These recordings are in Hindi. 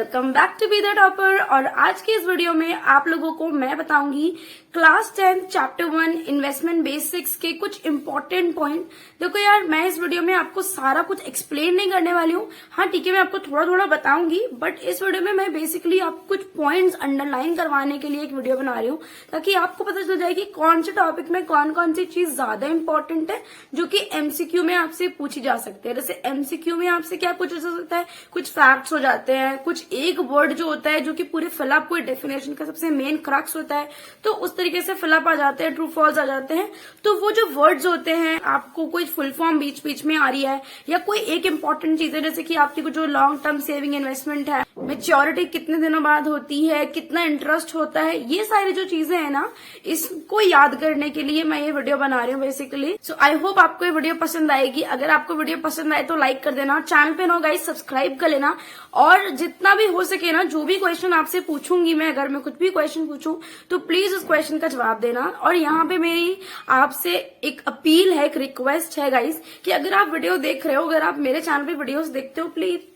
Welcome back to be the topper. और आज की इस वीडियो में आप लोगों को मैं बताऊंगी क्लास 10 चैप्टर 1 इन्वेस्टमेंट बेसिक्स के कुछ इंपॉर्टेंट पॉइंट। देखो यार, मैं इस वीडियो में आपको सारा कुछ एक्सप्लेन नहीं करने वाली हूँ। हाँ ठीक है, मैं आपको थोड़ा थोड़ा बताऊंगी, बट इस वीडियो में मैं बेसिकली आपको कुछ पॉइंट्स अंडरलाइन करवाने के लिए एक वीडियो बना रही हूँ, ताकि आपको पता चल जाए कि कौन से टॉपिक में कौन कौन सी चीज ज्यादा इंपॉर्टेंट है जो कि एमसीक्यू में आपसे पूछी जा सकती है। जैसे एमसीक्यू में आपसे क्या पूछा जा सकता है, कुछ फैक्ट्स हो जाते हैं, कुछ एक वर्ड जो होता है जो कि पूरे फिलअप कोई डेफिनेशन का सबसे मेन क्रक्स होता है, तो उस तरीके से फिलअप आ जाते हैं, ट्रू फॉल्स आ जाते हैं। तो वो जो वर्ड्स होते हैं, आपको कोई फुल फॉर्म बीच बीच में आ रही है या कोई एक इंपॉर्टेंट चीज है, जैसे कि आपकी जो लॉन्ग टर्म सेविंग इन्वेस्टमेंट है, मेच्योरिटी कितने दिनों बाद होती है, कितना इंटरेस्ट होता है, ये सारी जो चीजें है ना, इसको याद करने के लिए मैं ये वीडियो बना रही हूँ बेसिकली। सो आई होप आपको ये वीडियो पसंद आएगी। अगर आपको वीडियो पसंद आए तो लाइक कर देना, चैनल पे नो गाइस सब्सक्राइब कर लेना, और जितना भी हो सके ना, जो भी क्वेश्चन आपसे पूछूंगी मैं, अगर मैं कुछ भी क्वेश्चन पूछूं तो प्लीज उस क्वेश्चन का जवाब देना। और यहाँ पे मेरी आपसे एक अपील है, एक रिक्वेस्ट है गाइस, कि अगर आप वीडियो देख रहे हो, अगर आप मेरे चैनल पे वीडियोस देखते हो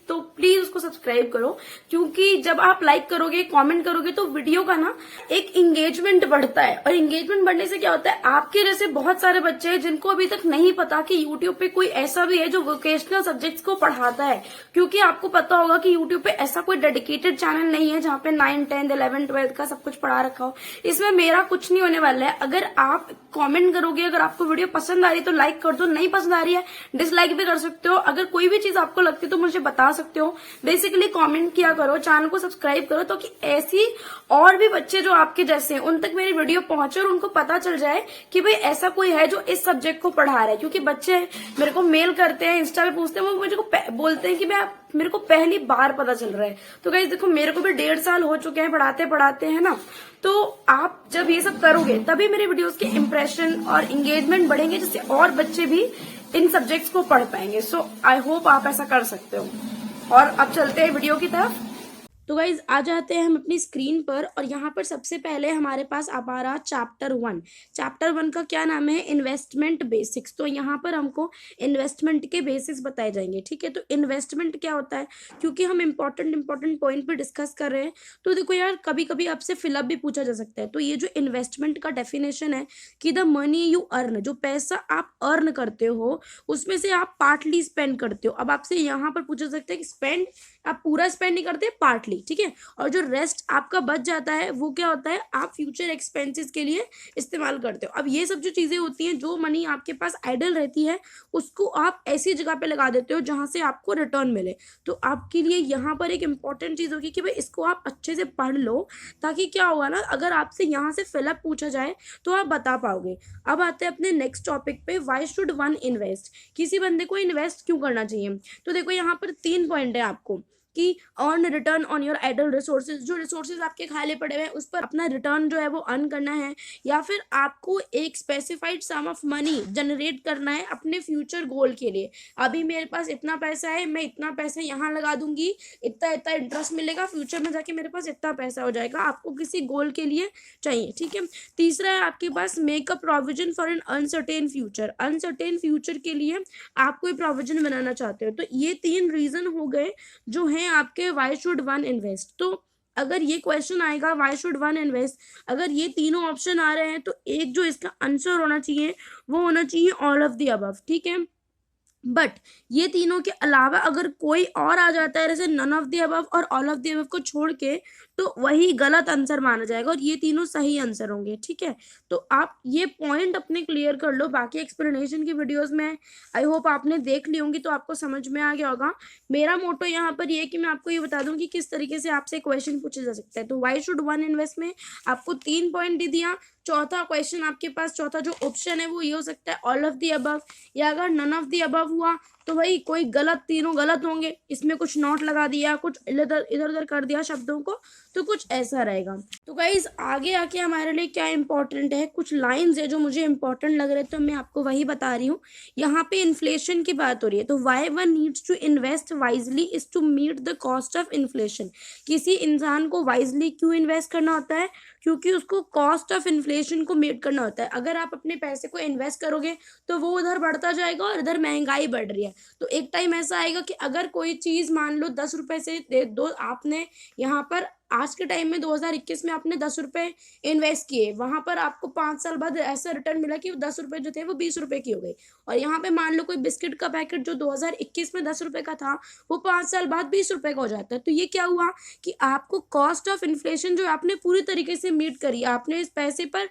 तो प्लीज उसको सब्सक्राइब करो, क्योंकि जब आप लाइक करोगे, कमेंट करोगे, तो वीडियो का ना एक एंगेजमेंट बढ़ता है। और एंगेजमेंट बढ़ने से क्या होता है, आपके जैसे बहुत सारे बच्चे हैं जिनको अभी तक नहीं पता कि यूट्यूब पे कोई ऐसा भी है जो वोकेशनल सब्जेक्ट्स को पढ़ाता है। क्योंकि आपको पता होगा कि यूट्यूब पे ऐसा कोई डेडिकेटेड चैनल नहीं है जहाँ पे 9, 10, 11, 12 का सब कुछ पढ़ा रखा हो। इसमें मेरा कुछ नहीं होने वाला है। अगर आप कमेंट करोगे, अगर आपको वीडियो पसंद आ रही है तो लाइक कर दो, नहीं पसंद आ रही है डिसलाइक भी कर सकते हो। अगर कोई भी चीज आपको लगती है तो मुझे बता सकते हो। बेसिकली कमेंट किया करो, चैनल को सब्सक्राइब करो, तो कि ऐसी और भी बच्चे जो आपके जैसे हैं उन तक मेरी वीडियो पहुंचे और उनको पता चल जाए कि भाई ऐसा कोई है जो इस सब्जेक्ट को पढ़ा रहा है। क्योंकि बच्चे मेरे को मेल करते हैं, इंस्टा पे पूछते हैं, वो मुझे को बोलते हैं कि मेरे को पहली बार पता चल रहा है। तो गाइस देखो, मेरे को भी 1.5 साल हो चुके हैं पढ़ाते पढ़ाते, है ना। तो आप जब ये सब करोगे तभी मेरे वीडियोस के इंप्रेशन और एंगेजमेंट बढ़ेंगे, जिससे और बच्चे भी इन सब्जेक्ट्स को पढ़ पाएंगे। सो आई होप आप ऐसा कर सकते हो। और अब चलते हैं वीडियो की तरफ। तो गाइज आ जाते हैं हम अपनी स्क्रीन पर, और यहाँ पर सबसे पहले हमारे पास आ पा रहा चैप्टर 1। चैप्टर 1 का क्या नाम है, इन्वेस्टमेंट बेसिक्स। तो यहाँ पर हमको इन्वेस्टमेंट के बेसिक्स बताए जाएंगे, ठीक है। तो इन्वेस्टमेंट क्या होता है, क्योंकि हम इंपॉर्टेंट पॉइंट पे डिस्कस कर रहे हैं, तो देखो यार, कभी कभी आपसे फिलअप भी पूछा जा सकता है। तो ये जो इन्वेस्टमेंट का डेफिनेशन है कि द मनी यू अर्न, जो पैसा आप अर्न करते हो उसमें से आप पार्टली स्पेंड करते हो। अब आपसे यहाँ पर पूछा सकता है कि स्पेंड आप पूरा स्पेंड नहीं करते, पार्टली, ठीक है। और जो रेस्ट आपका बच जाता है वो क्या होता है, आप फ्यूचर एक्सपेंसेस के लिए इस्तेमाल करते हो। अब ये सब जो चीजें होती हैं, जो मनी आपके पास आइडल रहती है, उसको आप ऐसी जगह पे लगा देते हो जहां से आपको रिटर्न मिले। तो आपके लिए यहाँ पर एक इंपॉर्टेंट चीज होगी कि भाई इसको आप अच्छे से पढ़ लो, ताकि क्या होगा ना, अगर आपसे यहाँ से फिलअप पूछा जाए तो आप बता पाओगे। अब आते हैं अपने नेक्स्ट टॉपिक पे, व्हाई शुड वन इन्वेस्ट, किसी बंदे को इन्वेस्ट क्यों करना चाहिए। तो देखो यहाँ पर 3 पॉइंट है आपको, कि earn return on your idle resources, जो रिसोर्सेज आपके खाली पड़े हुए हैं उस पर अपना रिटर्न जो है वो अर्न करना है, या फिर आपको एक specified sum of money generate करना है अपने फ्यूचर गोल के लिए। अभी मेरे पास इतना पैसा है, मैं इतना पैसा यहाँ लगा दूंगी, इतना इतना इंटरेस्ट मिलेगा, फ्यूचर में जाके मेरे पास इतना पैसा हो जाएगा। आपको किसी गोल के लिए चाहिए, ठीक है। तीसरा है आपके पास make a provision for an uncertain future, uncertain future के लिए आप कोई प्रोविजन बनाना चाहते हो। तो ये 3 रीजन हो गए जो है आपके व्हाई शुड वन इन्वेस्ट। तो अगर ये क्वेश्चन आएगा व्हाई शुड वन इन्वेस्ट, अगर ये तीनों ऑप्शन आ रहे हैं, तो एक जो इसका आंसर होना चाहिए वो होना चाहिए ऑल ऑफ द अबव, ठीक है। बट ये तीनों के अलावा अगर कोई और आ जाता है, जैसे नन ऑफ द अबव और ऑल ऑफ द अबव को छोड़ के, तो वही गलत आंसर माना जाएगा और ये तीनों सही आंसर होंगे, ठीक है। तो आप ये पॉइंट अपने क्लियर कर लो। बाकी एक्सप्लेनेशन की वीडियोस में आई होप आपने देख ली होंगी, तो आपको समझ में आ गया होगा। मेरा मोटो यहाँ पर ये है कि मैं आपको ये बता दूं कि किस तरीके से आपसे क्वेश्चन पूछा जा सकता है। तो व्हाई शुड वन इन्वेस्ट में आपको 3 पॉइंट दे दिया। चौथा क्वेश्चन आपके पास, चौथा जो ऑप्शन है वो ये हो सकता है ऑल ऑफ द अबव, या अगर नन ऑफ द अबव हुआ तो भाई कोई गलत, तीनों गलत होंगे। इसमें कुछ नोट लगा दिया, कुछ इधर इधर कर दिया शब्दों को, तो कुछ ऐसा रहेगा। तो गाइज आगे आके हमारे लिए क्या इंपॉर्टेंट है, कुछ लाइंस है जो मुझे इंपॉर्टेंट लग रहे हैं, तो मैं आपको वही बता रही हूँ। यहाँ पे इन्फ्लेशन की बात हो रही है, तो why one needs to invest wisely is to meet the cost of inflation. किसी इंसान को वाइजली क्यों इन्वेस्ट करना होता है, क्योंकि उसको कॉस्ट ऑफ इन्फ्लेशन को मीट करना होता है। अगर आप अपने पैसे को इन्वेस्ट करोगे तो वो उधर बढ़ता जाएगा और इधर महंगाई बढ़ रही है, तो एक टाइम ऐसा आएगा कि अगर कोई चीज मान लो 10 रुपए से दे दो, आपने यहाँ पर आज के टाइम में 2021 में आपने 10 रुपए इन्वेस्ट किए, वहां पर आपको 5 साल बाद ऐसा रिटर्न मिला कि 10 रुपए जो थे वो 20 रुपए की हो गई। और यहाँ पे मान लो कोई बिस्किट का पैकेट जो 2021 में 10 रुपए का था वो 5 साल बाद 20 रुपए का हो जाता है। तो ये क्या हुआ कि आपको कॉस्ट ऑफ इन्फ्लेशन जो आपने पूरी तरीके से मीट करी, आपने इस पैसे पर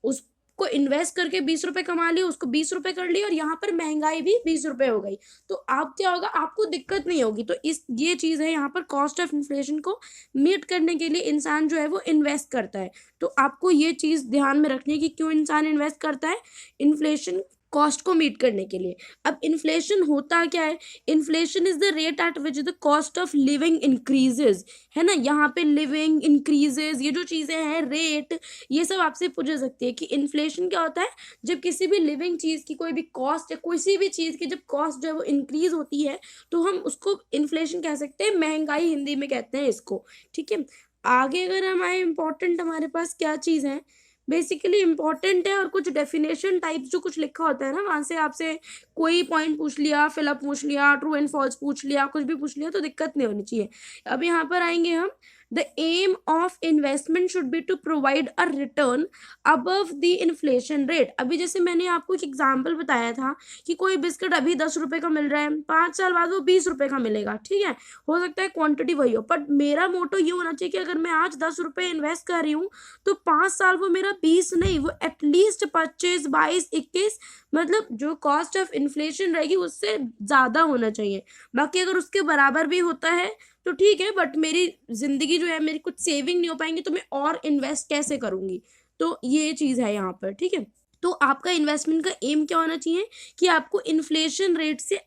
उसको इन्वेस्ट करके 20 रुपए कमा लिए, उसको 20 रुपए कर लिए, और यहाँ पर महंगाई भी 20 रुपए हो गई। तो आप क्या होगा, आपको दिक्कत नहीं होगी। तो ये चीज है, यहाँ पर कॉस्ट ऑफ इन्फ्लेशन को मीट करने के लिए इंसान जो है वो इन्वेस्ट करता है। तो आपको ये चीज ध्यान में रखनी है कि क्यों इंसान इन्वेस्ट करता है, इन्फ्लेशन कॉस्ट को मीट करने के लिए। अब इन्फ्लेशन होता क्या है, inflation is the rate at which the cost of living increases, है ना। यहाँ पे लिविंग इंक्रीजेज, ये जो चीजें हैं, रेट, ये सब आपसे पूछ सकती है कि इन्फ्लेशन क्या होता है। जब किसी भी लिविंग चीज की कोई भी कॉस्ट या किसी भी चीज की जब कॉस्ट जो है वो इंक्रीज होती है तो हम उसको इन्फ्लेशन कह सकते हैं, महंगाई हिंदी में कहते हैं इसको, ठीक है। आगे अगर हम आए, इंपॉर्टेंट हमारे पास क्या चीज है, बेसिकली इंपॉर्टेंट है, और कुछ डेफिनेशन टाइप्स जो कुछ लिखा होता है ना, वहां से आपसे कोई पॉइंट पूछ लिया, फिलअप पूछ लिया, ट्रू एंड फॉल्स पूछ लिया, कुछ भी पूछ लिया तो दिक्कत नहीं होनी चाहिए। अब यहाँ पर आएंगे हम, the aim of investment should be to provide a return above the inflation rate. अभी जैसे मैंने आपको एक एग्जाम्पल बताया था कि कोई बिस्किट अभी 10 रुपए का मिल रहा है, 5 साल बाद वो 20 रुपए का मिलेगा, ठीक है। हो सकता है क्वांटिटी वही हो, बट मेरा मोटो ये होना चाहिए कि अगर मैं आज 10 रुपए इन्वेस्ट कर रही हूँ तो 5 साल वो मेरा 20 नहीं, वो एटलीस्ट 25, 22, 21, मतलब जो कॉस्ट ऑफ इन्फ्लेशन रहेगी उससे ज्यादा होना चाहिए। बाकी अगर उसके बराबर भी होता है तो ठीक है, बट मेरी जिंदगी जो है, मेरी कुछ सेविंग नहीं हो पाएंगी तो मैं और इन्वेस्ट कैसे करूंगी। तो ये चीज है यहाँ पर, ठीक है। तो आपका इन्वेस्टमेंट का एम क्या होना चाहिए कि आपको इन्फ्लेशन रेट से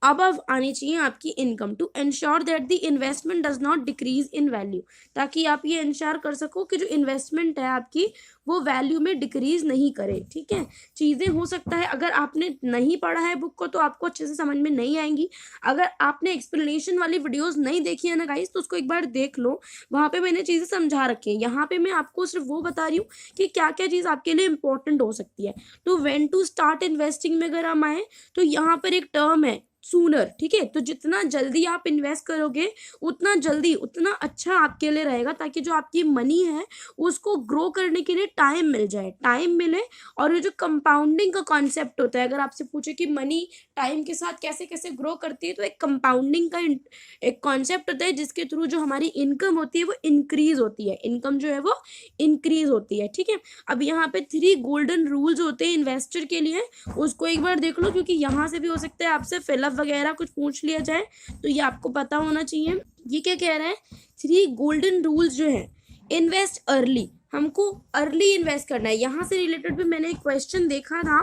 अबव आनी चाहिए आपकी income, to ensure that the investment does not decrease in value, ताकि आप ये इंश्योर कर सको कि जो इन्वेस्टमेंट है आपकी वो वैल्यू में डिक्रीज नहीं करे, ठीक है। चीजें हो सकता है अगर आपने नहीं पढ़ा है बुक को तो आपको अच्छे से समझ में नहीं आएंगी। अगर आपने एक्सप्लेनेशन वाली वीडियोस नहीं देखी है ना गाइस, तो उसको एक बार देख लो, वहां पे मैंने चीजें समझा रखी है। यहाँ पे मैं आपको सिर्फ वो बता रही हूँ कि क्या क्या चीज आपके लिए इंपॉर्टेंट हो सकती है। तो व्हेन टू स्टार्ट इन्वेस्टिंग में अगर हम आए तो यहाँ पर एक टर्म है सूनर, ठीक है। तो जितना जल्दी आप इन्वेस्ट करोगे उतना जल्दी उतना अच्छा आपके लिए रहेगा, ताकि जो आपकी मनी है उसको ग्रो करने के लिए टाइम मिल जाए, टाइम मिले। और ये जो कंपाउंडिंग का कॉन्सेप्ट होता है, अगर आपसे पूछे कि मनी टाइम के साथ कैसे कैसे ग्रो करती है, तो एक कंपाउंडिंग का एक कॉन्सेप्ट होता है जिसके थ्रू जो हमारी इनकम होती है वो इंक्रीज होती है, इनकम जो है वो इंक्रीज होती है, ठीक है। अब यहाँ पे 3 गोल्डन रूल्स होते हैं इन्वेस्टर के लिए, उसको एक बार देख लो, क्योंकि यहाँ से भी हो सकता है आपसे फिलअप वगैरह कुछ पूछ लिया जाए, तो ये आपको पता होना चाहिए। ये क्या कह रहा है, 3 गोल्डन रूल्स जो है, इन्वेस्ट अर्ली, हमको अर्ली इन्वेस्ट करना है। यहाँ से रिलेटेड भी मैंने एक क्वेश्चन देखा था,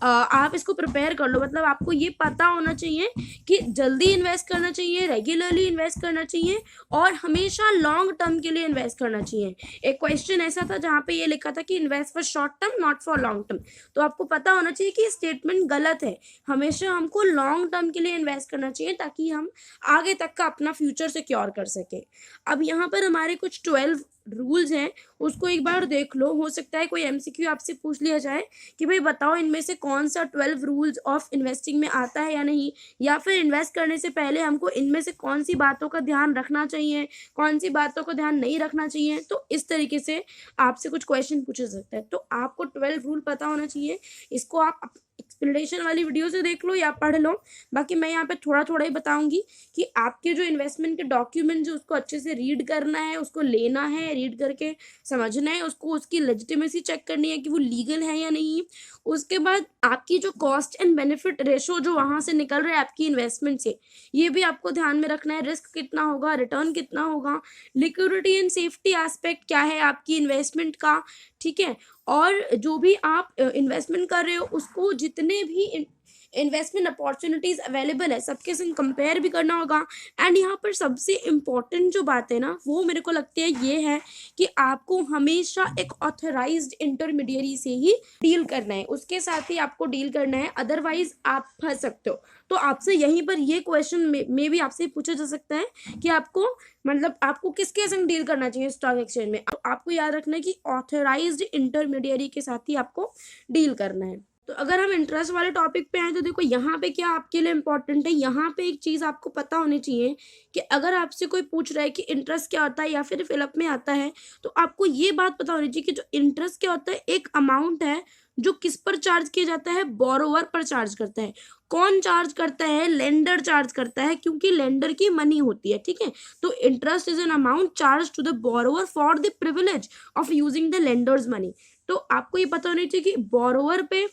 आप इसको प्रिपेयर कर लो। मतलब आपको ये पता होना चाहिए कि जल्दी इन्वेस्ट करना चाहिए, रेगुलरली इन्वेस्ट करना चाहिए, और हमेशा लॉन्ग टर्म के लिए इन्वेस्ट करना चाहिए। एक क्वेश्चन ऐसा था जहाँ पे ये लिखा था कि invest for short term not for long term. तो आपको पता होना चाहिए कि स्टेटमेंट गलत है, हमेशा हमको लॉन्ग टर्म के लिए इन्वेस्ट करना चाहिए ताकि हम आगे तक का अपना फ्यूचर सिक्योर कर सके। अब यहाँ पर हमारे कुछ 12 रूल्स हैं, उसको एक बार देख लो। हो सकता है कोई एमसीक्यू आपसे पूछ लिया जाए कि भाई बताओ इनमें से कौन सा 12 रूल्स ऑफ इन्वेस्टिंग में आता है या नहीं, या फिर इन्वेस्ट करने से पहले हमको इनमें से कौन सी बातों का ध्यान रखना चाहिए, कौन सी बातों का ध्यान नहीं रखना चाहिए। तो इस तरीके से आपसे कुछ क्वेश्चन पूछा सकता है। तो आपको 12 रूल पता होना चाहिए। इसको आप एक्सप्लेनेशन वाली वीडियो से देख लो या पढ़ लो। बाकी मैं यहाँ पे थोड़ा थोड़ा ही बताऊंगी कि आपके जो इन्वेस्टमेंट के डॉक्यूमेंट जो उसको अच्छे से रीड करना है, उसको लेना है, रीड करके समझना है, उसको उसकी लेजिटिमेसी चेक करनी है कि वो लीगल है या नहीं। उसके बाद आपकी जो कॉस्ट एंड बेनिफिट रेशो जो वहां से निकल रहा है आपकी इन्वेस्टमेंट से, ये भी आपको ध्यान में रखना है। रिस्क कितना होगा, रिटर्न कितना होगा, लिक्विडिटी एंड सेफ्टी एस्पेक्ट क्या है आपकी इन्वेस्टमेंट का, ठीक है। और जो भी आप इन्वेस्टमेंट कर रहे हो उसको जितने भी इन्वेस्टमेंट अपॉर्चुनिटीज अवेलेबल है सबके संग कंपेयर भी करना होगा। एंड यहाँ पर सबसे इम्पोर्टेंट जो बात है ना, वो मेरे को लगती है ये है कि आपको हमेशा एक ऑथराइज्ड इंटरमीडियरी से ही डील करना है, उसके साथ ही आपको डील करना है, अदरवाइज आप फंस सकते हो। तो आपसे यहीं पर ये क्वेश्चन में भी आपसे पूछा जा सकता है कि आपको मतलब आपको किसके संग डील करना चाहिए स्टॉक एक्सचेंज में। आपको याद रखना है कि ऑथराइज्ड इंटरमीडियरी के साथ ही आपको डील करना है। तो अगर हम इंटरेस्ट वाले टॉपिक पे आए तो देखो यहाँ पे क्या आपके लिए इंपॉर्टेंट है, यहाँ पे एक चीज आपको पता होनी चाहिए कि अगर आपसे कोई पूछ रहा है कि इंटरेस्ट क्या होता है या फिर फिलअप में आता है, तो आपको ये बात पता होनी चाहिए कि जो इंटरेस्ट क्या होता है एक अमाउंट है जो किस पर चार्ज किया जाता है, बोरोवर पर चार्ज करता है। कौन चार्ज करता है, लेंडर चार्ज करता है, क्योंकि लेंडर की मनी होती है, ठीक है। तो interest is an amount charge to the borrower for the privilege of using the lender's money. तो आपको ये पता होना चाहिए कि बोरोवर पे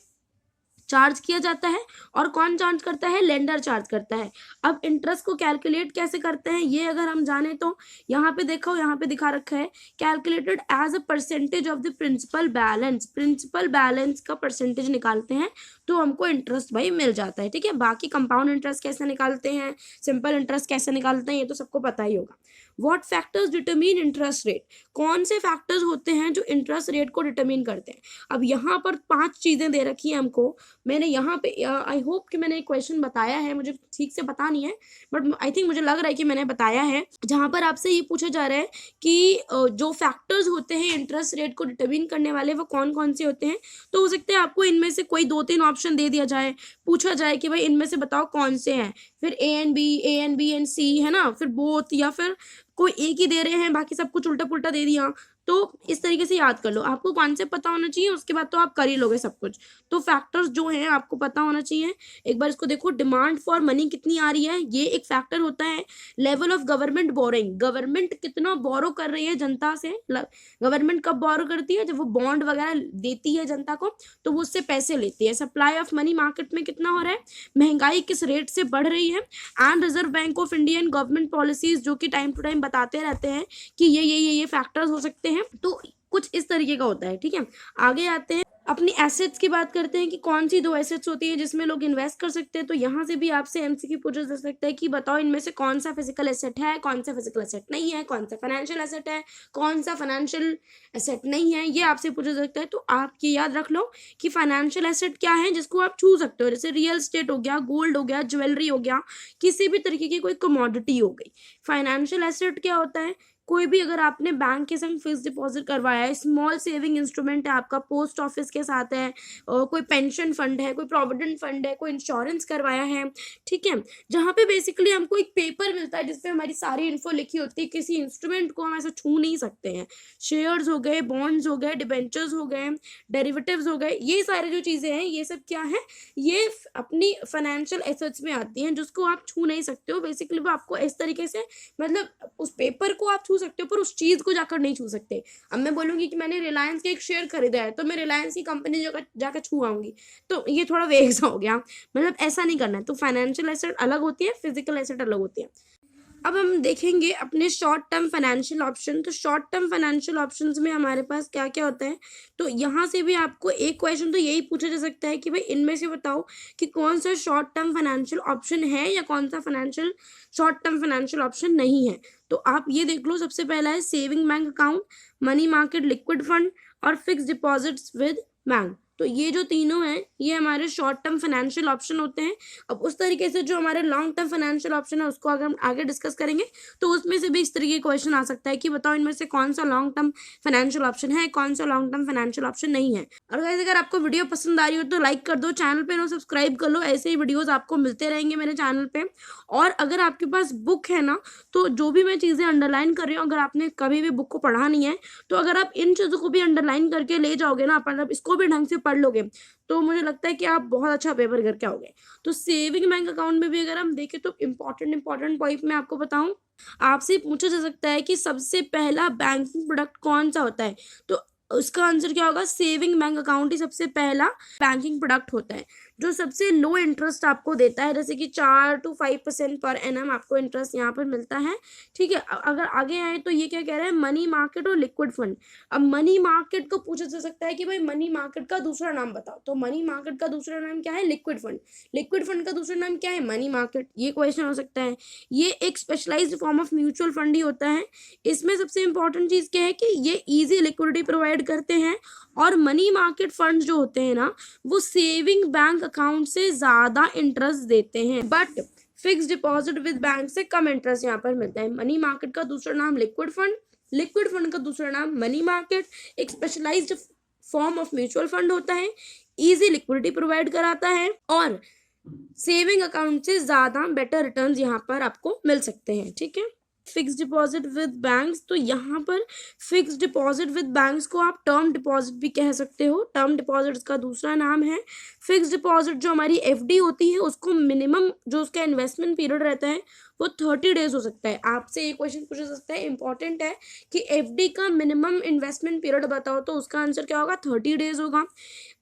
चार्ज किया जाता है और कौन चार्ज करता है, लेंडर चार्ज करता है। अब इंटरेस्ट को कैलकुलेट कैसे करते हैं ये अगर हम जाने तो यहाँ पे देखो, यहाँ पे दिखा रखा है calculated as a percentage of the principal balance. Principal balance का परसेंटेज निकालते हैं तो हमको इंटरेस्ट भाई मिल जाता है, ठीक है। बाकी कंपाउंड इंटरेस्ट कैसे निकालते हैं, सिंपल इंटरेस्ट कैसे निकालते हैं, ये तो सबको पता ही होगा। What factors determine interest rate, कौन से फैक्टर्स होते हैं जो इंटरेस्ट रेट को डिटरमिन करते हैं। अब यहाँ पर 5 चीजें दे रखी है हमको। मैंने यहाँ पे आई होप कि मैंने एक क्वेश्चन बताया है, मुझे ठीक से पता नहीं है बट आई थिंक मुझे लग रहा है कि मैंने बताया है, जहाँ पर आपसे ये पूछा जा रहा है कि जो फैक्टर्स होते हैं इंटरेस्ट रेट को डिटरमिन करने वाले वो कौन कौन से होते हैं। तो हो सकता है आपको इनमें से कोई 2-3 ऑप्शन दे दिया जाए, पूछा जाए कि भाई इनमें से बताओ कौन से हैं, फिर ए एंड बी एंड सी, है ना, फिर बोथ, या फिर कोई एक ही दे रहे हैं बाकी सब कुछ उल्टा पुल्टा दे दिया। तो इस तरीके से याद कर लो, आपको कॉन्सेप्ट पता होना चाहिए, उसके बाद तो आप कर ही लोगे सब कुछ। तो फैक्टर्स जो हैं आपको पता होना चाहिए। एक बार इसको देखो, डिमांड फॉर मनी कितनी आ रही है, ये एक फैक्टर होता है। Level of government boring, government कितना बोरो कर रही है जनता से। गवर्नमेंट कब बोरो करती है, जब वो बॉन्ड वगैरह देती है जनता को तो वो उससे पैसे लेती है। सप्लाई ऑफ मनी मार्केट में कितना हो रहा है, महंगाई किस रेट से बढ़ रही है, and reserve bank of India and government policies जो कि टाइम टू टाइम बताते रहते हैं कि ये फैक्टर्स हो सकते हैं। तो कुछ इस तरीके का होता है, ठीक है। आगे आते हैं, अपनी एसेट्स की बात करते हैं कि कौन सी 2 एसेट्स होती है जिसमें लोग इन्वेस्ट कर सकते हैं। तो यहाँ से भी आपसे एमसीक्यू पूछा जा सकता है कि बताओ इनमें से कौन सा फिजिकल एसेट है, कौन सा फिजिकल एसेट नहीं है, कौन सा फाइनेंशियल एसेट है, कौन सा फाइनेंशियल एसेट नहीं है, ये आपसे पूछा जा सकता है। तो आप ये याद रख लो कि फाइनेंशियल एसेट क्या है जिसको आप छू सकते हो, जैसे रियल एस्टेट हो गया, गोल्ड हो गया, ज्वेलरी हो गया, किसी भी तरीके की कोई कमोडिटी हो गई। फाइनेंशियल एसेट क्या होता है, कोई भी अगर आपने बैंक के संग फिक्स डिपॉजिट करवाया है, स्मॉल सेविंग इंस्ट्रूमेंट है आपका, पोस्ट ऑफिस के साथ है, कोई पेंशन फंड है, कोई प्रोविडेंट फंड है, कोई इंश्योरेंस करवाया है, ठीक है, जहाँ पे बेसिकली हमको एक पेपर मिलता है जिसपे हमारी सारी इन्फो लिखी होती है। किसी इंस्ट्रूमेंट को हम ऐसे छू नहीं सकते हैं। शेयर्स हो गए, बॉन्ड्स हो गए, डिबेंचर्स हो गए, डेरिवेटिव्स हो गए, ये सारी जो चीज़ें हैं ये सब क्या है, ये अपनी फाइनेंशियल एसेट्स में आती हैं जिसको आप छू नहीं सकते हो। बेसिकली वो आपको इस तरीके से, मतलब उस पेपर को आप छू सकते हो पर उस चीज को जाकर नहीं छू सकते। अब मैं बोलूंगी कि मैंने रिलायंस का एक शेयर खरीदा है तो मैं रिलायंस की कंपनी जाकर छू आऊंगी, तो ये थोड़ा वेग सा हो गया। मतलब ऐसा नहीं करना है। तो फाइनेंशियल एसेट अलग होती है, फिजिकल एसेट अलग होती है। अब हम देखेंगे अपने शॉर्ट टर्म फाइनेंशियल ऑप्शन। तो शॉर्ट टर्म फाइनेंशियल ऑप्शंस में हमारे पास क्या क्या होता है, तो यहाँ से भी आपको एक क्वेश्चन तो यही पूछा जा सकता है कि भाई इनमें से बताओ कि कौन सा शॉर्ट टर्म फाइनेंशियल ऑप्शन है या कौन सा शॉर्ट टर्म फाइनेंशियल ऑप्शन नहीं है। तो आप ये देख लो, सबसे पहला है saving bank account, money market liquid fund और फिक्स डिपॉजिट्स विद बैंक। तो ये जो तीनों हैं ये हमारे शॉर्ट टर्म फाइनेंशियल ऑप्शन होते हैं। अब उस तरीके से जो हमारे लॉन्ग टर्म फाइनेंशियल ऑप्शन है उसको अगर हम आगे डिस्कस करेंगे तो उसमें से भी इस तरीके का क्वेश्चन आ सकता है कि बताओ इनमें से कौन सा लॉन्ग टर्म फाइनेंशियल ऑप्शन है, कौन सा लॉन्ग टर्म फाइनेंशियल ऑप्शन नहीं है। और गाइस अगर आपको वीडियो पसंद आ रही हो तो लाइक कर दो, चैनल पे सब्सक्राइब कर लो, ऐसे ही वीडियोज आपको मिलते रहेंगे मेरे चैनल पे। और अगर आपके पास बुक है ना, तो जो भी मैं चीज़ें अंडरलाइन कर रही हूँ, अगर आपने कभी भी बुक को पढ़ा नहीं है तो अगर आप इन चीज़ों को भी अंडरलाइन करके ले जाओगे ना, मतलब इसको भी ढंग से पढ़ लोगे, तो मुझे लगता है कि आप बहुत अच्छा पेपर करके आओगे। तो सेविंग बैंक अकाउंट में भी अगर हम देखें तो इंपॉर्टेंट पॉइंट मैं आपको बताऊं, आपसे पूछा जा सकता है कि सबसे पहला बैंकिंग प्रोडक्ट कौन सा होता है। तो उसका आंसर क्या होगा, सेविंग बैंक अकाउंट ही सबसे पहला बैंकिंग प्रोडक्ट होता है जो सबसे लो इंटरेस्ट आपको देता है, जैसे कि 4 to 5% पर एनम आपको इंटरेस्ट यहाँ पर मिलता है, ठीक है। अगर आगे आए तो ये क्या कह रहा है, मनी मार्केट और लिक्विड फंड। अब मनी मार्केट को पूछा जा सकता है कि भाई मनी मार्केट का दूसरा नाम बताओ। तो मनी मार्केट का दूसरा नाम क्या है, लिक्विड फंड। लिक्विड फंड का दूसरा नाम क्या है, मनी मार्केट। ये क्वेश्चन हो सकता है। ये एक specialised form of mutual fund ही होता है। इसमें सबसे इंपॉर्टेंट चीज क्या है कि ये इजी लिक्विडिटी प्रोवाइड करते हैं। और मनी मार्केट फंड जो होते हैं ना, वो सेविंग बैंक अकाउंट से ज्यादा इंटरेस्ट देते हैं, but fix deposit with bank से कम इंटरेस्ट यहाँ पर मिलता है। मनी मार्केट का दूसरा नाम लिक्विड फंड, लिक्विड फंड का दूसरा नाम मनी मार्केट, एक specialised form of mutual fund होता है। इजी लिक्विडिटी प्रोवाइड कराता है और सेविंग अकाउंट से ज्यादा बेटर रिटर्न्स यहाँ पर आपको मिल सकते हैं। ठीक है, फिक्स डिपॉजिट विद बैंक्स, तो यहाँ पर फिक्स डिपॉजिट विद बैंक्स को आप टर्म डिपॉजिट भी कह सकते हो। टर्म डिपॉजिट का दूसरा नाम है। फिक्स डिपॉजिट जो हमारी एफडी होती है उसको मिनिमम जो उसका इन्वेस्टमेंट पीरियड रहता है वो 30 डेज हो सकता है। आपसे ये क्वेश्चन पूछा जा सकता है, इंपॉर्टेंट है कि एफडी का मिनिमम इन्वेस्टमेंट पीरियड बताओ, तो उसका आंसर क्या होगा, 30 डेज होगा।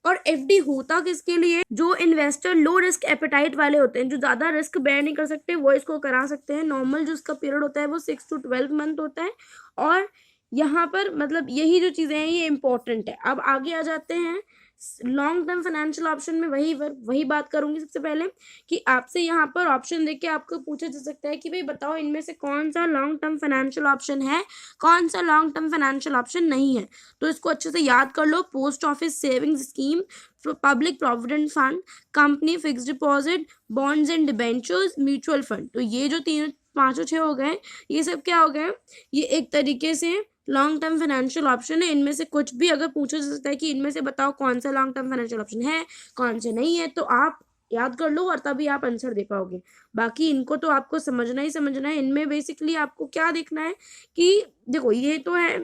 और एफडी होता किसके लिए, जो इन्वेस्टर लो रिस्क एपेटाइट वाले होते हैं, जो ज्यादा रिस्क बेयर नहीं कर सकते, वो इसको करा सकते हैं। नॉर्मल जो इसका पीरियड होता है वो 6 to 12 मंथ होता है। और यहाँ पर मतलब यही जो चीजें हैं ये इंपॉर्टेंट है। अब आगे आ जाते हैं लॉन्ग टर्म फाइनेंशियल ऑप्शन में वही बात करूंगी सबसे पहले कि आपसे यहाँ पर ऑप्शन देके आपको पूछा जा सकता है कि भाई बताओ इनमें से कौन सा लॉन्ग टर्म फाइनेंशियल ऑप्शन है, कौन सा लॉन्ग टर्म फाइनेंशियल ऑप्शन नहीं है। तो इसको अच्छे से याद कर लो, post office savings scheme, public provident fund, company fix deposit, bonds and debentures, mutual fund. तो ये जो 5 हो गए, ये सब क्या हो गए, ये एक तरीके से लॉन्ग टर्म फाइनेंशियल ऑप्शन है। इनमें से कुछ भी अगर पूछा जा सकता है कि इनमें से बताओ कौन सा लॉन्ग टर्म फाइनेंशियल ऑप्शन है, कौन से नहीं है, तो आप याद कर लो और तभी आप आंसर दे पाओगे। बाकी इनको तो आपको समझना ही समझना है। इनमें बेसिकली आपको क्या देखना है कि देखो ये तो है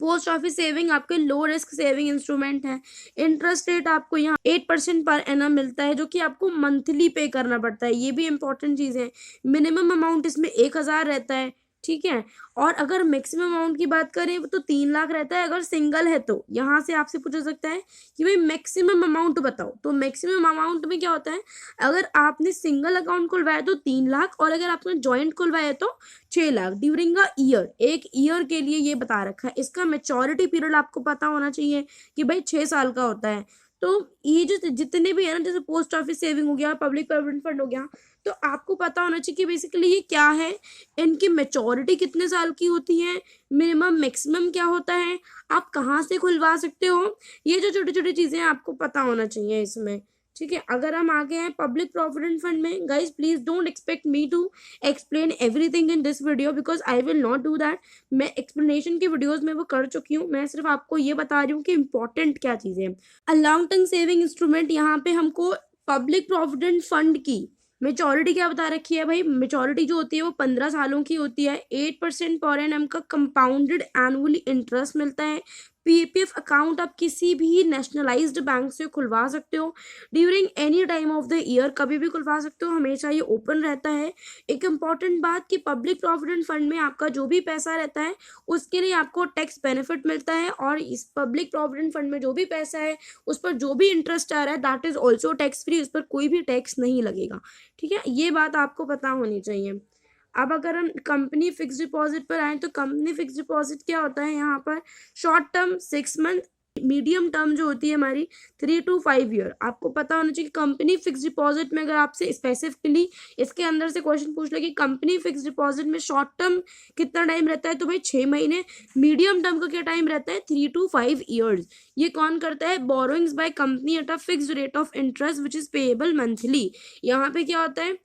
पोस्ट ऑफिस सेविंग, आपके लो रिस्क सेविंग इंस्ट्रूमेंट है। इंटरेस्ट रेट आपको यहाँ 8% पर एनम मिलता है, जो कि आपको मंथली पे करना पड़ता है। ये भी इंपॉर्टेंट चीज है। मिनिमम अमाउंट इसमें 1000 रहता है। ठीक है, और अगर मैक्सिमम अमाउंट की बात करें तो 3 लाख रहता है अगर सिंगल है। तो यहाँ से आपसे पूछा सकता है कि भाई मैक्सिमम अमाउंट बताओ। तो मैक्सिमम अमाउंट में क्या होता है, अगर आपने सिंगल अकाउंट खुलवाया तो 3 लाख, और अगर आपने ज्वाइंट खुलवाया तो 6 लाख ड्यूरिंग अ ईयर। एक ईयर के लिए ये बता रखा है। इसका मेच्योरिटी पीरियड आपको पता होना चाहिए कि भाई 6 साल का होता है। तो ये जो जितने भी है ना, जैसे पोस्ट ऑफिस सेविंग हो गया, पब्लिक प्रोविडेंट फंड हो गया, तो आपको पता होना चाहिए कि बेसिकली ये क्या है, इनकी मेच्योरिटी कितने साल की होती है, मिनिमम मैक्सिमम क्या होता है, आप कहाँ से खुलवा सकते हो, ये जो छोटी छोटी चीजें आपको पता होना चाहिए इसमें। ठीक है, अगर हम आगे हैं पब्लिक प्रोविडेंट फंड में, guys please don't expect me to explain everything in this video because I will not do that. मैं एक्सप्लेनेशन की वीडियोज में वो कर चुकी हूँ। मैं सिर्फ आपको ये बता रही हूँ कि इंपॉर्टेंट क्या चीजें हैं। A long term saving instrument, यहाँ पे हमको पब्लिक प्रोविडेंट फंड की मेच्योरिटी क्या बता रखी है भाई, मेच्योरिटी जो होती है वो 15 सालों की होती है। 8% पर एनम का कंपाउंडेड एनुअली इंटरेस्ट मिलता है। पीपीएफ अकाउंट आप किसी भी नेशनलाइज्ड बैंक से खुलवा सकते हो during any time of the year, कभी भी खुलवा सकते हो, हमेशा ये ओपन रहता है। एक इम्पॉर्टेंट बात कि पब्लिक प्रोविडेंट फंड में आपका जो भी पैसा रहता है उसके लिए आपको टैक्स बेनिफिट मिलता है, और इस पब्लिक प्रोविडेंट फंड में जो भी पैसा है उस पर जो भी इंटरेस्ट आ रहा है that is also tax free, उस पर कोई भी टैक्स नहीं लगेगा। ठीक है, ये बात आपको पता होनी चाहिए। अब अगर हम कंपनी फिक्स डिपॉजिट पर आए तो कंपनी फिक्स डिपॉजिट क्या होता है, यहाँ पर short term 6 month, medium term जो होती है हमारी 3 to 5 ईयर। आपको पता होना चाहिए कि कंपनी फिक्स डिपॉजिट में अगर आपसे स्पेसिफिकली इसके अंदर से क्वेश्चन पूछ ले कि कंपनी फिक्स डिपॉजिट में शॉर्ट टर्म कितना टाइम रहता है, तो भाई 6 महीने। मीडियम टर्म का क्या टाइम रहता है, 3 to 5 ईयर्स। ये कौन करता है, borrowings by company at a fixed rate of interest which is payable monthly. यहाँ पे क्या होता है,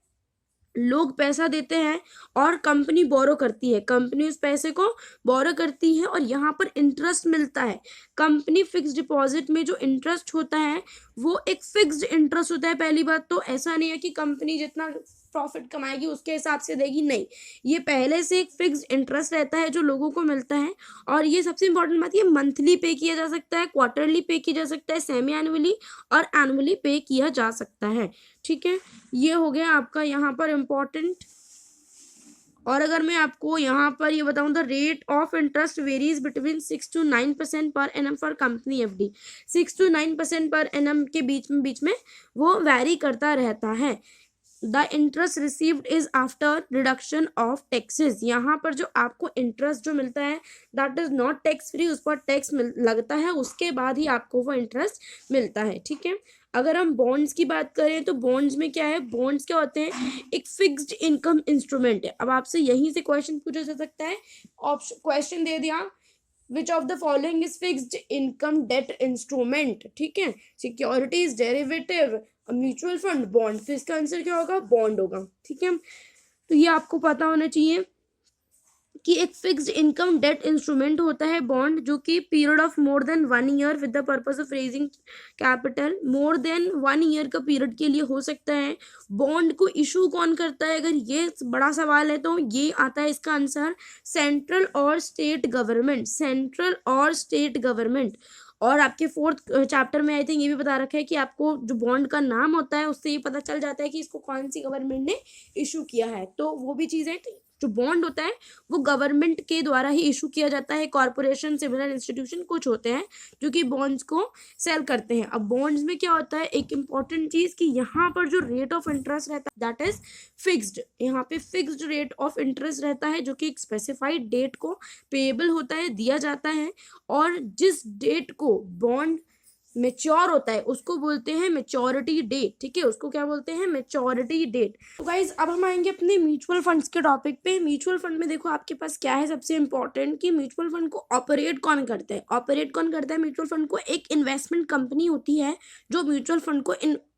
लोग पैसा देते हैं और कंपनी बोरो करती है, कंपनी उस पैसे को बोरो करती है और यहाँ पर इंटरेस्ट मिलता है। कंपनी फिक्स डिपॉजिट में जो इंटरेस्ट होता है वो एक फिक्स्ड इंटरेस्ट होता है। पहली बात तो ऐसा नहीं है कि कंपनी जितना प्रॉफिट कमाएगी उसके हिसाब से देगी, नहीं, ये पहले से एक फिक्स्ड इंटरेस्ट रहता है जो लोगों को मिलता है। और ये सबसे इंपॉर्टेंट बात, ये मंथली पे किया जा सकता है, क्वार्टरली पे किया जा सकता है, सेमी एनुअली और एनुअली पे किया जा सकता है। ठीक है, ये हो गया आपका यहाँ पर इम्पोर्टेंट। और अगर मैं आपको यहाँ पर ये बताऊँ, the rate of interest varies between 6 to 9% per annum for company FD. 6 to 9% per annum के बीच में वो वैरी करता रहता है। The interest received is after reduction of taxes. यहाँ पर जो आपको इंटरेस्ट जो मिलता है that is not tax free, उस पर टैक्स लगता है, उसके बाद ही आपको वो इंटरेस्ट मिलता है। ठीक है, अगर हम बॉन्ड्स की बात करें तो बॉन्ड्स में क्या है, बॉन्ड्स क्या होते हैं, एक फिक्स्ड इनकम इंस्ट्रूमेंट है। अब आपसे यहीं से क्वेश्चन पूछा जा सकता है, ऑप्शन क्वेश्चन दे दिया which of the following is fixed income debt instrument. ठीक है, securities, derivative, mutual fund, bond. तो इसका आंसर क्या होगा, बॉन्ड होगा। ठीक है, तो ये आपको पता होना चाहिए कि एक फिक्स्ड इनकम डेट इंस्ट्रूमेंट होता है बॉन्ड, जो कि period of more than 1 year with the purpose of raising capital, more than 1 year का पीरियड के लिए हो सकता है। बॉन्ड को इशू कौन करता है, अगर ये बड़ा सवाल है तो ये आता है इसका आंसर सेंट्रल और स्टेट गवर्नमेंट, सेंट्रल और स्टेट गवर्नमेंट। और आपके 4th चैप्टर में आई थिंक ये भी बता रखा है कि आपको जो बॉन्ड का नाम होता है उससे ये पता चल जाता है कि इसको कौन सी गवर्नमेंट ने इशू किया है। तो वो भी चीज़ें, जो बॉन्ड होता है वो गवर्नमेंट के द्वारा ही इशू किया जाता है। कॉर्पोरेशन, सिमिलर इंस्टीट्यूशन कुछ होते हैं जो कि बॉन्ड्स को सेल करते हैं। अब बॉन्ड्स में क्या होता है, एक इंपॉर्टेंट चीज़ कि यहाँ पर जो रेट ऑफ इंटरेस्ट रहता है दैट इज फिक्स्ड। यहाँ पे फिक्स्ड रेट ऑफ इंटरेस्ट रहता है जो कि एक स्पेसिफाइड डेट को पेएबल होता है, दिया जाता है। और जिस डेट को बॉन्ड मेच्योर होता है उसको बोलते हैं मेच्योरिटी डेट। ठीक है, उसको क्या बोलते हैं, मेच्योरिटी डेट। तो गाइज अब हम आएंगे अपने म्यूचुअल फंड्स के टॉपिक पे। म्यूचुअल फंड में देखो आपके पास क्या है सबसे इंपॉर्टेंट, कि म्यूचुअल फंड को ऑपरेट कौन करता है। ऑपरेट कौन करता है म्यूचुअल फंड को, एक इन्वेस्टमेंट कंपनी होती है जो म्यूचुअल फंड को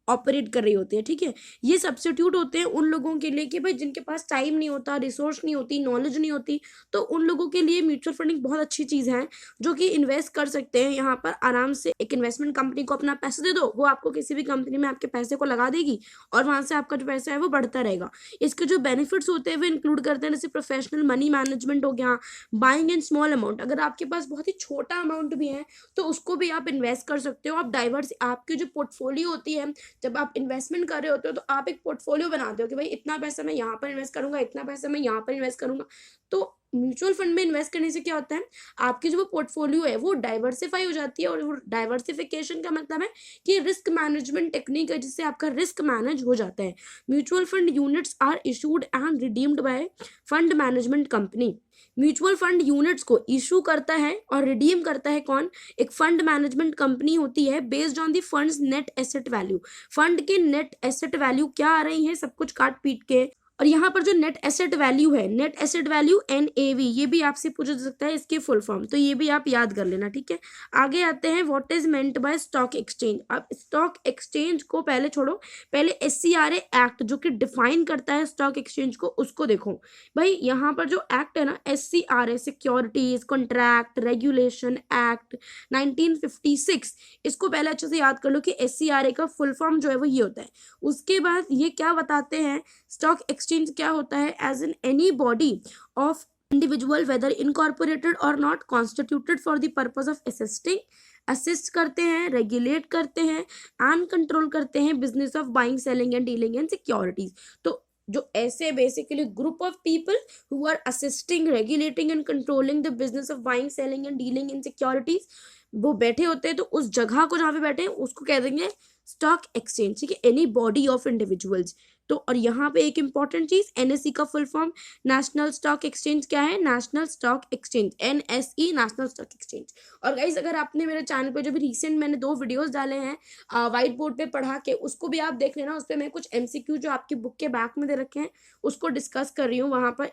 ऑपरेट कर रही होती है। ठीक है, ये सब्स्टिट्यूट होते हैं उन लोगों के लिए कि भाई जिनके पास टाइम नहीं होता, रिसोर्स नहीं होती, नॉलेज नहीं होती, तो उन लोगों के लिए म्यूचुअल फंड एक बहुत अच्छी चीज़ है जो कि इन्वेस्ट कर सकते हैं। यहाँ पर आराम से एक इन्वेस्टमेंट कंपनी को अपना पैसा दे दो, वो आपको किसी भी कंपनी में आपके पैसे को लगा देगी और वहाँ से आपका जो पैसा है वो बढ़ता रहेगा। इसके जो बेनिफिट्स होते हैं वो इंक्लूड करते हैं जैसे प्रोफेशनल मनी मैनेजमेंट हो गया, बाइंग इन स्मॉल अमाउंट, अगर आपके पास बहुत ही छोटा अमाउंट भी है तो उसको भी आप इन्वेस्ट कर सकते हो। आप डाइवर्स, आपकी जो पोर्टफोलियो होती है, जब आप इन्वेस्टमेंट कर रहे होते हो तो आप एक पोर्टफोलियो बनाते हो कि भाई इतना पैसा मैं यहाँ पर इन्वेस्ट करूंगा, इतना पैसा मैं यहाँ पर इन्वेस्ट करूंगा। तो म्यूचुअल फंड में इन्वेस्ट करने से क्या होता है, आपकी जो पोर्टफोलियो है वो डाइवर्सिफाई हो जाती है। और वो डाइवर्सिफिकेशन का मतलब है कि रिस्क मैनेजमेंट टेक्निक है जिससे आपका रिस्क मैनेज हो जाता है। Mutual fund units are issued and redeemed by fund management company. Mutual fund units को इशू करता है और रिडीम करता है कौन, एक फंड मैनेजमेंट कंपनी होती है based on the funds net asset value. Fund के नेट एसेट वैल्यू क्या आ रही है, सब कुछ काट पीट के। और यहाँ पर जो नेट एसेट वैल्यू है, नेट एसेट वैल्यू NAV, ये भी आपसे पूछा जा सकता है इसके फुल फॉर्म, तो ये भी आप याद कर लेना। ठीक है, आगे आते हैं what is meant by stock exchange. अब स्टॉक एक्सचेंज को पहले छोड़ो, पहले SCRA एक्ट जो कि डिफाइन करता है स्टॉक एक्सचेंज को, उसको देखो। भाई यहाँ पर जो एक्ट है ना, SCRA securities contract regulation act 1956, इसको पहले अच्छे से याद कर लो कि SCRA का फुल फॉर्म जो है वो ये होता है। उसके बाद ये क्या बताते हैं, स्टॉक एक्सचेंज क्या होता है, as in any body of individual whether incorporated और not constituted for the purpose of assisting, assist करते हैं, रेगुलेट करते हैं एंड कंट्रोल करते हैं business of buying selling and dealing in securities. तो जो ऐसे basically group of people who are assisting, regulating and controlling the business of buying selling and dealing in securities, वो बैठे होते हैं, तो उस जगह को जहाँ पे बैठे हैं उसको कह देंगे स्टॉक एक्सचेंज। ठीक है, एनी बॉडी ऑफ इंडिविजुअल्स। तो और यहाँ पे एक इंपॉर्टेंट चीज, NSE का full form national stock exchange क्या है, national stock exchange, NSE national stock exchange. और गाइज अगर आपने मेरे चैनल पे जो भी रिसेंट मैंने 2 वीडियोस डाले हैं व्हाइट बोर्ड पे पढ़ा के, उसको भी आप देख लेना। उस पर मैं कुछ MCQ जो आपकी बुक के बैक में दे रखे हैं उसको डिस्कस कर रही हूँ। वहां पर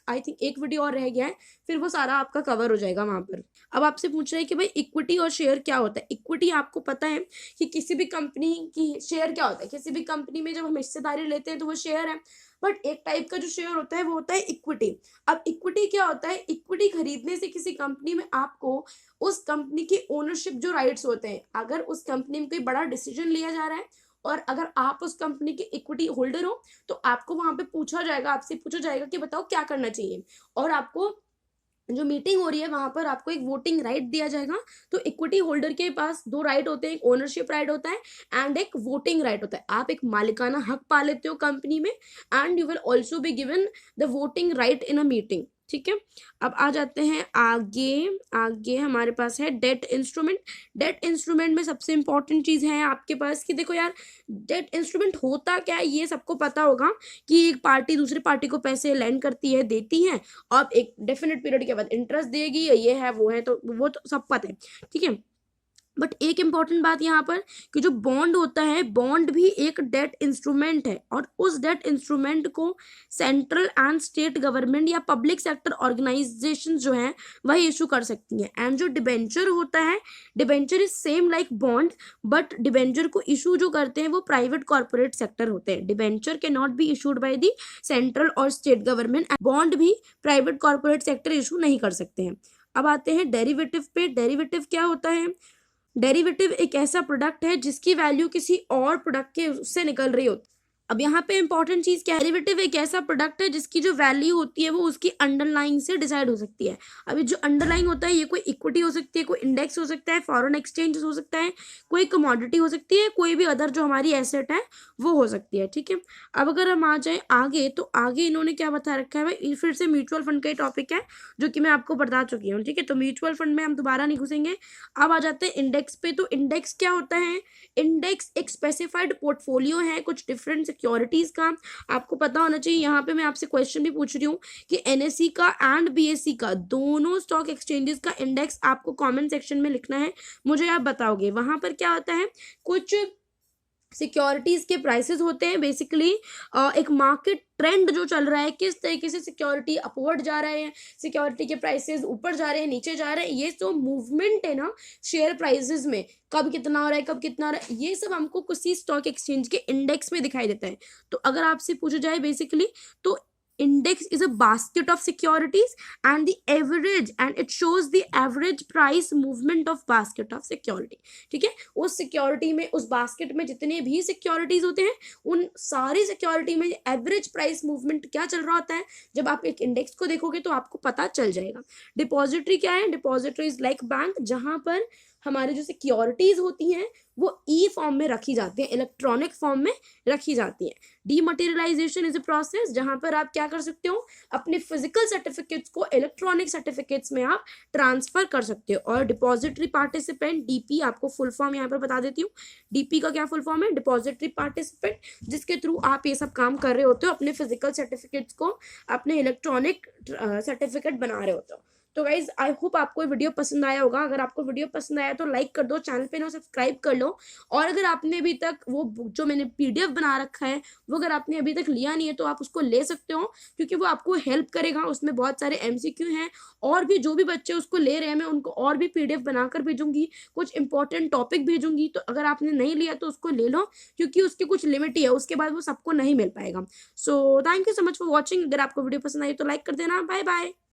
आई थिंक एक वीडियो और रह गया है, फिर वो सारा आपका कवर हो जाएगा वहां पर। अब आपसे पूछ रहे हैं कि भाई इक्विटी और शेयर क्या होता है। इक्विटी आपको पता है कि किसी भी कंपनी की, शेयर क्या होता है, किसी भी कंपनी में जब हम हिस्सेदारी लेते हैं तो वो शेयर है। बट एक टाइप का जो शेयर होता है वो होता है इक्विटी। अब इक्विटी क्या होता है, इक्विटी खरीदने से किसी कंपनी में आपको उस कंपनी की ओनरशिप जो राइट्स होते हैं, अगर उस कंपनी में कोई बड़ा डिसीजन लिया जा रहा है और अगर आप उस कंपनी के इक्विटी होल्डर हो तो आपको वहां पे पूछा जाएगा, आपसे पूछा जाएगा कि बताओ क्या करना चाहिए। और आपको जो मीटिंग हो रही है वहां पर आपको एक वोटिंग राइट दिया जाएगा। तो इक्विटी होल्डर के पास 2 राइट होते हैं, एक ओनरशिप राइट होता है एंड एक वोटिंग राइट होता है। आप एक मालिकाना हक पा लेते हो कंपनी में and you will also be given the voting right in a meeting. ठीक है, अब आ जाते हैं आगे हमारे पास है डेट इंस्ट्रूमेंट। डेट इंस्ट्रूमेंट में सबसे इंपॉर्टेंट चीज है आपके पास कि देखो यार, डेट इंस्ट्रूमेंट होता क्या है ये सबको पता होगा कि एक पार्टी दूसरी पार्टी को पैसे लैंड करती है, देती है, और एक डेफिनेट पीरियड के बाद इंटरेस्ट देगी, ये है वो है, तो वो तो सब पता है। ठीक है, बट एक इंपॉर्टेंट बात यहाँ पर कि जो बॉन्ड होता है, बॉन्ड भी एक डेट इंस्ट्रूमेंट है और उस डेट इंस्ट्रूमेंट को सेंट्रल एंड स्टेट गवर्नमेंट या पब्लिक सेक्टर ऑर्गेनाइजेशन जो है वही इशू कर सकती हैं। एंड जो डिबेंचर होता है, debenture is same like bond, but debenture को इशू जो करते हैं वो प्राइवेट कॉर्पोरेट सेक्टर होते हैं। Debenture can not be issued by the central और स्टेट गवर्नमेंट, बॉन्ड भी प्राइवेट कॉर्पोरेट सेक्टर इशू नहीं कर सकते हैं। अब आते हैं डेरिवेटिव पे। डेरिवेटिव क्या होता है? डेरिवेटिव एक ऐसा प्रोडक्ट है जिसकी वैल्यू किसी और प्रोडक्ट के उससे निकल रही होती है। अब यहाँ पे इंपॉर्टेंट चीज क्या है? डेरिवेटिव एक ऐसा प्रोडक्ट है जिसकी जो वैल्यू होती है वो उसकी अंडरलाइंग से डिसाइड हो सकती है। अभी जो अंडरलाइंग होता है ये कोई इक्विटी हो सकती है, कोई इंडेक्स हो सकता है, फॉरेन एक्सचेंज हो सकता है, कोई कमोडिटी हो सकती है, कोई भी अदर जो हमारी एसेट है वो हो सकती है। ठीक है, अब अगर हम आ जाए आगे, तो आगे इन्होंने क्या बता रखा है भाई, फिर से म्यूचुअल फंड का ही टॉपिक है जो कि मैं आपको बता चुकी हूँ। ठीक है, तो म्यूचुअल फंड में हम दोबारा नहीं घुसेंगे। अब आ जाते हैं इंडेक्स पे। तो इंडेक्स क्या होता है? इंडेक्स एक स्पेसिफाइड पोर्टफोलियो है कुछ डिफरेंट सिक्योरिटीज का। आपको पता होना चाहिए। यहाँ पे मैं आपसे क्वेश्चन भी पूछ रही हूँ कि एनएससी का एंड बीएससी का, दोनों स्टॉक एक्सचेंजेस का इंडेक्स आपको कमेंट सेक्शन में लिखना है, मुझे आप बताओगे। वहां पर क्या होता है, कुछ सिक्योरिटीज के प्राइसेस होते हैं। बेसिकली एक मार्केट ट्रेंड जो चल रहा है, किस तरीके से सिक्योरिटी अपवर्ड जा रहे हैं, सिक्योरिटी के प्राइसेस ऊपर जा रहे हैं, नीचे जा रहे हैं, ये जो मूवमेंट है ना शेयर प्राइसेस में, कब कितना हो रहा है, कब कितना हो रहा है, ये सब हमको किसी स्टॉक एक्सचेंज के इंडेक्स में दिखाई देता है। तो अगर आपसे पूछा जाए बेसिकली, तो index is a basket of securities and the average, and it shows the average price movement of basket of security। ठीक है, उस सिक्योरिटी में, उस बास्केट में जितने भी सिक्योरिटीज होते हैं, उन सारी सिक्योरिटी में एवरेज प्राइस मूवमेंट क्या चल रहा होता है, जब आप एक इंडेक्स को देखोगे तो आपको पता चल जाएगा। डिपॉजिटरी क्या है? डिपॉजिटरी इज लाइक बैंक, जहां पर हमारी जो सिक्योरिटीज होती हैं वो ई फॉर्म में रखी जाती है, इलेक्ट्रॉनिक फॉर्म में रखी जाती है। डीमटेरियलाइजेशन इज ए प्रोसेस जहां पर आप क्या कर सकते हो, अपने फिजिकल सर्टिफिकेट्स को इलेक्ट्रॉनिक सर्टिफिकेट्स में आप ट्रांसफर कर सकते हो। और डिपॉजिटरी पार्टिसिपेंट, डीपी, आपको फुल फॉर्म यहाँ पर बता देती हूँ। डीपी का क्या फुल फॉर्म है? डिपॉजिटरी पार्टिसिपेंट, जिसके थ्रू आप ये सब काम कर रहे होते हो, अपने फिजिकल सर्टिफिकेट्स को अपने इलेक्ट्रॉनिक सर्टिफिकेट बना रहे होते हो। तो गाइज आई होप आपको ये वीडियो पसंद आया होगा। अगर आपको वीडियो पसंद आया तो लाइक कर दो, चैनल पे ना सब्सक्राइब कर लो। और अगर आपने अभी तक वो जो मैंने पीडीएफ बना रखा है वो अगर आपने अभी तक लिया नहीं है तो आप उसको ले सकते हो, क्योंकि वो आपको हेल्प करेगा। उसमें बहुत सारे एमसीक्यू हैं, और भी जो भी बच्चे उसको ले रहे हैं मैं उनको और भी पीडीएफ बनाकर भेजूंगी, कुछ इंपॉर्टेंट टॉपिक भेजूंगी। तो अगर आपने नहीं लिया तो उसको ले लो, क्योंकि उसकी कुछ लिमिट ही है, उसके बाद वो सबको नहीं मिल पाएगा। So thank you so much for watching. अगर आपको वीडियो पसंद आई तो लाइक कर देना। Bye bye.